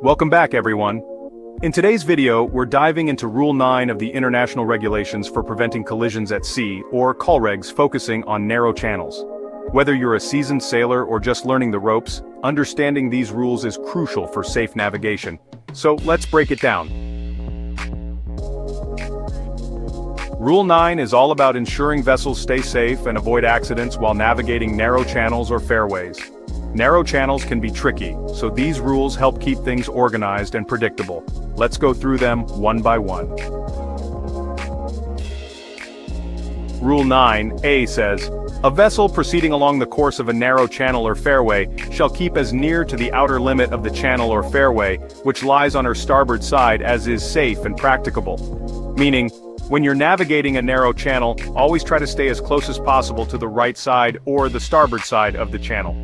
Welcome back, everyone. In today's video, we're diving into Rule 9 of the International Regulations for Preventing Collisions at Sea, or COLREGS, focusing on narrow channels. Whether you're a seasoned sailor or just learning the ropes, understanding these rules is crucial for safe navigation. So let's break it down. Rule 9 is all about ensuring vessels stay safe and avoid accidents while navigating narrow channels or fairways. Narrow channels can be tricky, so these rules help keep things organized and predictable. Let's go through them one by one. Rule 9A says, a vessel proceeding along the course of a narrow channel or fairway shall keep as near to the outer limit of the channel or fairway, which lies on her starboard side, as is safe and practicable. Meaning, when you're navigating a narrow channel, always try to stay as close as possible to the right side or the starboard side of the channel.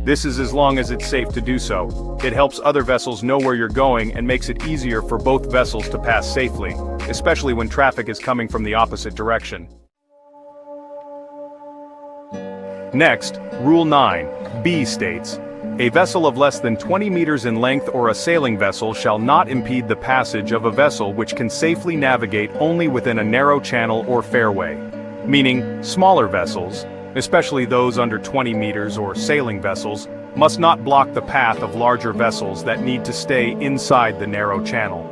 This is as long as it's safe to do so. It helps other vessels know where you're going and makes it easier for both vessels to pass safely, especially when traffic is coming from the opposite direction. Next, Rule 9B states, a vessel of less than 20 meters in length or a sailing vessel shall not impede the passage of a vessel which can safely navigate only within a narrow channel or fairway. Meaning, smaller vessels, especially those under 20 meters or sailing vessels, must not block the path of larger vessels that need to stay inside the narrow channel.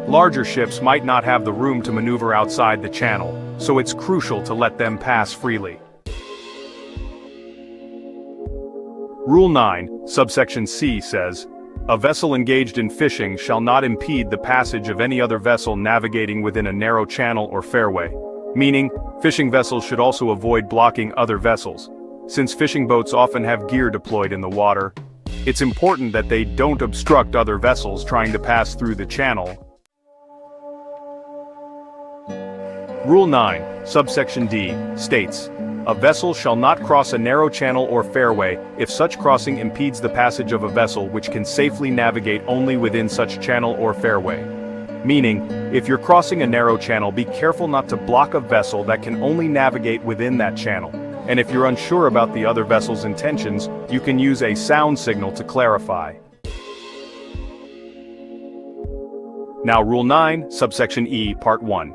Larger ships might not have the room to maneuver outside the channel, so it's crucial to let them pass freely. Rule 9, subsection C says, a vessel engaged in fishing shall not impede the passage of any other vessel navigating within a narrow channel or fairway. Meaning, fishing vessels should also avoid blocking other vessels. Since fishing boats often have gear deployed in the water, it's important that they don't obstruct other vessels trying to pass through the channel. Rule 9, subsection D, states, a vessel shall not cross a narrow channel or fairway if such crossing impedes the passage of a vessel which can safely navigate only within such channel or fairway. Meaning, if you're crossing a narrow channel, be careful not to block a vessel that can only navigate within that channel. And if you're unsure about the other vessel's intentions, you can use a sound signal to clarify. Now Rule 9, subsection E, Part 1.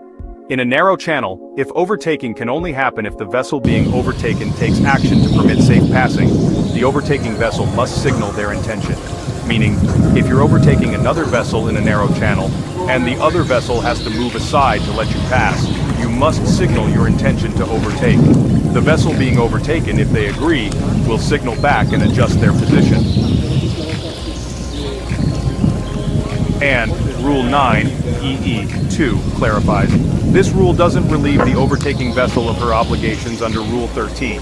In a narrow channel, if overtaking can only happen if the vessel being overtaken takes action to permit safe passing, the overtaking vessel must signal their intention. Meaning, if you're overtaking another vessel in a narrow channel, and the other vessel has to move aside to let you pass, you must signal your intention to overtake. The vessel being overtaken, if they agree, will signal back and adjust their position. And Rule 9EE2 clarifies, this rule doesn't relieve the overtaking vessel of her obligations under Rule 13.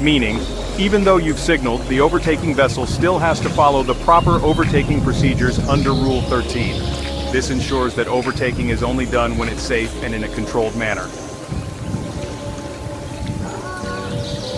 Meaning, even though you've signaled, the overtaking vessel still has to follow the proper overtaking procedures under Rule 13. This ensures that overtaking is only done when it's safe and in a controlled manner.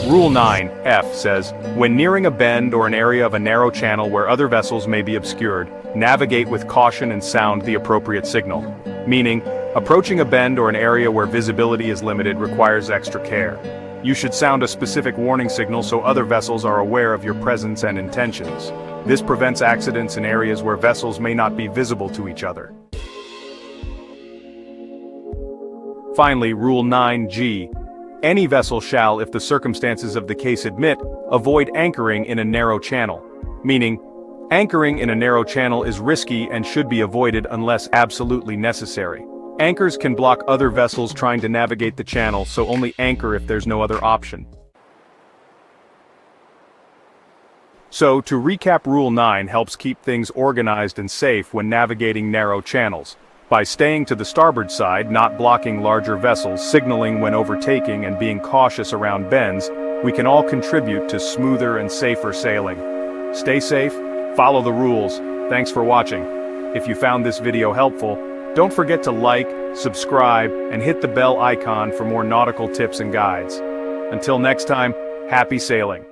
Rule 9F says, when nearing a bend or an area of a narrow channel where other vessels may be obscured, navigate with caution and sound the appropriate signal. Meaning, approaching a bend or an area where visibility is limited requires extra care. You should sound a specific warning signal so other vessels are aware of your presence and intentions. This prevents accidents in areas where vessels may not be visible to each other. Finally, Rule 9G. Any vessel shall, if the circumstances of the case admit, avoid anchoring in a narrow channel. Meaning, anchoring in a narrow channel is risky and should be avoided unless absolutely necessary. Anchors can block other vessels trying to navigate the channel, so only anchor if there's no other option. So, to recap, Rule 9 helps keep things organized and safe when navigating narrow channels. By staying to the starboard side, not blocking larger vessels, signaling when overtaking, and being cautious around bends, we can all contribute to smoother and safer sailing. Stay safe, follow the rules. Thanks for watching. If you found this video helpful, don't forget to like, subscribe, and hit the bell icon for more nautical tips and guides. Until next time, happy sailing.